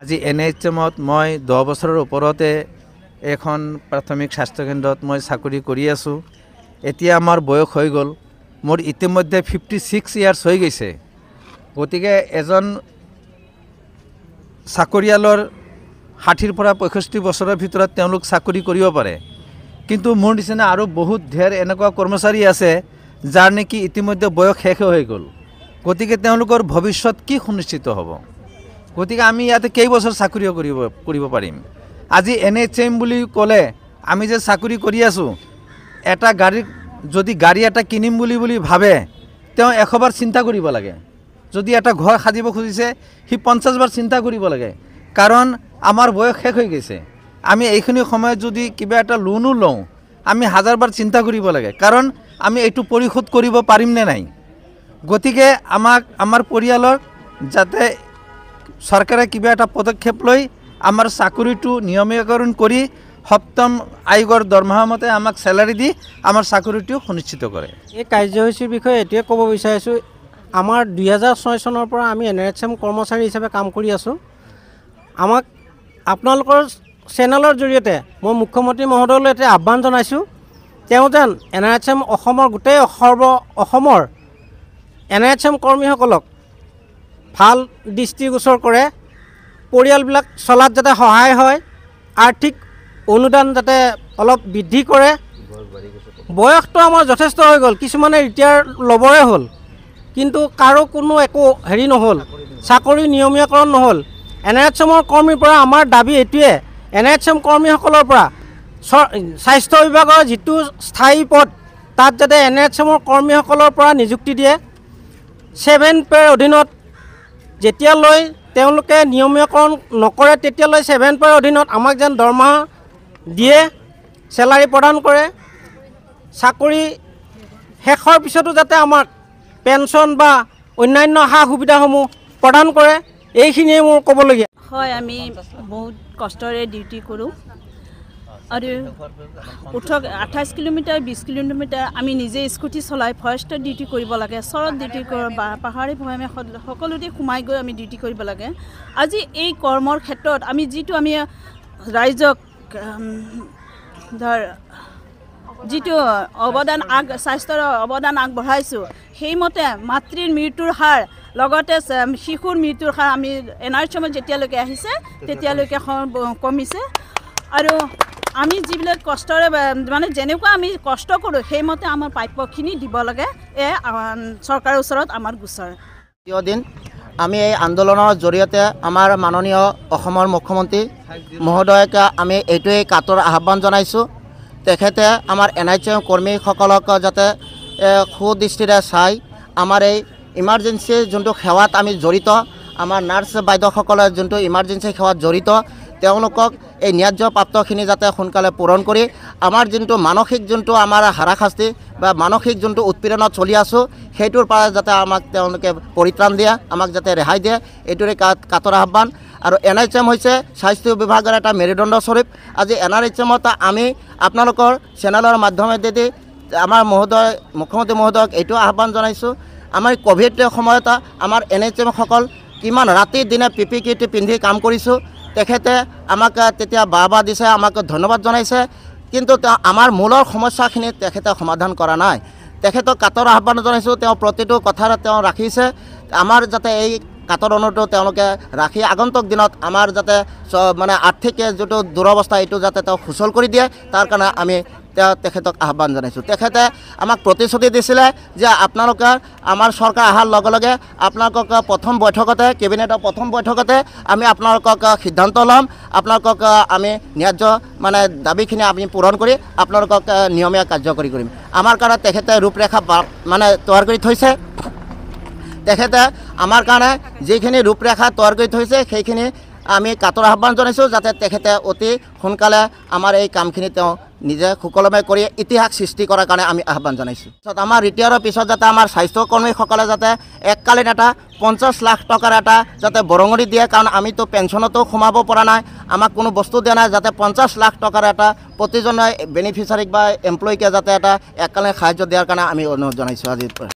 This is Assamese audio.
আজি NHMত মই 10 বছৰৰ ওপৰতে এখন প্ৰাথমিক স্বাস্থ্য কেন্দ্ৰত মই চাকৰি কৰি আছো। এতিয়া আমাৰ বয়স হৈ গ'ল, মোৰ ইতিমধ্যে 56 ইয়াৰ্স হৈ গৈছে। গতিকে এজন চাকৰিয়ালৰ 60 পৰা 65 বছৰৰ ভিতৰত তেওঁলোক চাকৰি কৰিব পাৰে, কিন্তু মোৰ নিচিনা আৰু বহুত ধেৰ এনেকুৱা কৰ্মচাৰী আছে যাৰ নেকি ইতিমধ্যে বয়স শেষ হৈ গ'ল। গতিকে তেওঁলোকৰ ভৱিষ্যত কি সুনিশ্চিত হ'ব? গতিকে আমি ইয়াতে কেইবছৰ চাকৰি কৰিব পাৰিম? আজি NHM বুলি ক'লে আমি যে চাকৰি কৰি আছোঁ, এটা যদি গাড়ী এটা কিনিম বুলি ভাবে তেওঁ 100 বাৰ চিন্তা কৰিব লাগে। যদি এটা ঘৰ সাজিব খুজিছে সি 50 বাৰ চিন্তা কৰিব লাগে, কাৰণ আমাৰ বয়স শেষ হৈ গৈছে। আমি এইখিনি সময়ত যদি কিবা এটা লোনো লওঁ আমি 1000 বাৰ চিন্তা কৰিব লাগে, কাৰণ আমি এইটো পৰিশোধ কৰিব পাৰিম নে নাই। গতিকে আমাৰ পৰিয়ালৰ যাতে চৰকাৰে কিবা এটা পদক্ষেপ লৈ আমাৰ চাকৰিটো নিয়মীকৰণ কৰি সপ্তম আয়োগৰ দৰমহা মতে আমাক চেলাৰি দি আমাৰ চাকৰিটো সুনিশ্চিত কৰে। এই কাৰ্যসূচীৰ বিষয়ে এটোৱে ক'ব বিচাৰিছোঁ, আমাৰ 2006 চনৰ পৰা আমি NHM কৰ্মচাৰী হিচাপে কাম কৰি আছোঁ। আমাক আপোনালোকৰ চেনেলৰ জৰিয়তে মই মুখ্যমন্ত্ৰী মহোদয়লৈ এটা আহ্বান জনাইছোঁ, তেওঁ যেন NHM অসমৰ গোটেই অসমৰ NHM কৰ্মীসকলক ভাল দৃষ্টিগোচৰ কৰে, পৰিয়ালবিলাক চলাত যাতে সহায় হয়, আৰ্থিক অনুদান যাতে অলপ বৃদ্ধি কৰে। বয়সটো আমাৰ যথেষ্ট হৈ গ'ল, কিছুমানে ৰিটায়াৰ ল'বৰে হ'ল, কিন্তু কাৰো কোনো একো হেৰি নহ'ল, চাকৰি নিয়মীয়াকৰণ নহ'ল। NHMৰ কৰ্মীৰ পৰা আমাৰ দাবী এইটোৱে, NHM কৰ্মীসকলৰ পৰা স্বাস্থ্য বিভাগৰ যিটো স্থায়ী পদ তাত যাতে NHMৰ কৰ্মীসকলৰ পৰা নিযুক্তি দিয়ে। 7 পেৰ অধীনত যেতিয়ালৈ তেওঁলোকে নিয়মীয়াকৰণ নকৰে তেতিয়ালৈ 7 পেৰ অধীনত আমাক যেন দৰমহা দিয়ে, চেলাৰি প্ৰদান কৰে। চাকৰি শেষৰ পিছতো যাতে আমাক পেঞ্চন বা অন্যান্য সা সুবিধাসমূহ প্ৰদান কৰে, এইখিনিয়ে মোৰ ক'বলগীয়া। হয়, আমি বহুত কষ্টৰে ডিউটি কৰোঁ আৰু 28 কিলোমিটাৰ 20 কিলোমিটাৰ আমি নিজে স্কুটি চলাই ফৰেষ্টত ডিউটি কৰিব লাগে, চৰত ডিউটি কৰোঁ বা পাহাৰী ভৈয়ামে সকলোতে সোমাই গৈ আমি ডিউটি কৰিব লাগে। আজি এই কৰ্মৰ ক্ষেত্ৰত আমি যিটো আমি ৰাইজক যিটো স্বাস্থ্যৰ অৱদান আগবঢ়াইছোঁ, সেইমতে মাতৃৰ মৃত্যুৰ হাৰ লগতে শিশুৰ মৃত্যুৰ হাৰ আমি NHMত যেতিয়ালৈকে আহিছে তেতিয়ালৈকে কমিছে। আৰু আমি যিবিলাক কষ্টৰে মানে যেনেকুৱা আমি কষ্ট কৰোঁ সেইমতে আমাৰ প্ৰাপ্যখিনি দিব লাগে, চৰকাৰৰ ওচৰত আমাৰ গোচৰ। দিন আমি এই আন্দোলনৰ জৰিয়তে আমাৰ মাননীয় অসমৰ মুখ্যমন্ত্ৰী মহোদয়ক আমি এইটোৱেই কাতৰ আহ্বান জনাইছোঁ, তেখেতে আমাৰ NHM কৰ্মীসকলক যাতে সুদৃষ্টিৰে চাই আমাৰ এই ইমাৰ্জেঞ্চি যোনটো সেৱাত আমি জড়িত, আমাৰ নাৰ্ছ বাইদেউসকলে যোনটো ইমাৰ্জেঞ্চি সেৱাত জড়িত, তেওঁলোকক এই ন্যায্য প্ৰাপ্তখিনি যাতে সোনকালে পূৰণ কৰি আমাৰ যোনটো মানসিক যোনটো আমাৰ হাৰাশাস্তি বা মানসিক যোনটো উৎপীড়নত চলি আছোঁ সেইটোৰ পৰা যাতে আমাক তেওঁলোকে পৰিত্ৰাণ দিয়ে, আমাক যাতে ৰেহাই দিয়ে, এইটোৰে কাতৰ আহ্বান। আৰু NHM হৈছে স্বাস্থ্য বিভাগৰ এটা মেৰুদণ্ড স্বৰূপ। আজি NHMত আমি আপোনালোকৰ চেনেলৰ মাধ্যমেদি আমাৰ মুখ্যমন্ত্ৰী মহোদয়ক এইটো আহ্বান জনাইছোঁ, আমাৰ ক'ভিড সময়ত আমাৰ NHMসকল কিমান ৰাতি দিনে PPE কিট পিন্ধি কাম কৰিছোঁ, তেখেতে আমাক তেতিয়া বাহ দিছে, আমাক ধন্যবাদ জনাইছে, কিন্তু আমাৰ মূলৰ সমস্যাখিনি তেখেতে সমাধান কৰা নাই। তেখেতক কাতৰ আহ্বান জনাইছোঁ, তেওঁ প্ৰতিটো কথাৰে তেওঁ ৰাখিছে, আমাৰ যাতে এই কাতৰ অনুৰোধটো তেওঁলোকে ৰাখি আগন্তুক দিনত আমাৰ যাতে মানে আৰ্থিক যিটো দুৰৱস্থা এইটো যাতে তেওঁ সুচল কৰি দিয়ে, তাৰ কাৰণে আমি তেখেতক আহ্বান জনাইছোঁ। তেখেতে আমাক প্ৰতিশ্ৰুতি দিছিলে যে আপোনালোকে আমাৰ চৰকাৰ অহাৰ লগে লগে আপোনালোকক প্ৰথম বৈঠকতে কেবিনেটৰ প্ৰথম বৈঠকতে আমি আপোনালোকক সিদ্ধান্ত ল'ম, আপোনালোকক আমি ন্যায্য মানে দাবীখিনি আমি পূৰণ কৰি আপোনালোকক নিয়মীয়া কাৰ্যকৰী কৰিম। আমাৰ কাৰণে তেখেতে ৰূপৰেখা মানে তৈয়াৰ কৰি থৈছে, তেখেতে আমাৰ কাৰণে যিখিনি ৰূপৰেখা তৈয়াৰ কৰি থৈছে সেইখিনি আমি কাতৰ আহ্বান জনাইছোঁ, যাতে তেখেতে অতি সোনকালে আমাৰ এই কামখিনি তেওঁ নিজে সুকলমে কৰি ইতিহাস সৃষ্টি কৰাৰ কাৰণে আমি আহ্বান জনাইছোঁ। আমাৰ ৰিটায়াৰৰ পিছত যাতে আমাৰ স্বাস্থ্যকৰ্মীসকলে যাতে এককালীন এটা 50 লাখ টকাৰ এটা যাতে বৰঙণি দিয়ে, কাৰণ আমিতো পেঞ্চনতো সোমাব পৰা নাই, আমাক কোনো বস্তু দিয়া নাই, যাতে 50 লাখ টকাৰ এটা প্ৰতিজনে বেনিফিচাৰীক বা এমপ্লয়ীকে যাতে এটা এককালীন সাহায্য দিয়াৰ কাৰণে আমি অনুৰোধ জনাইছোঁ আজিৰ পৰা।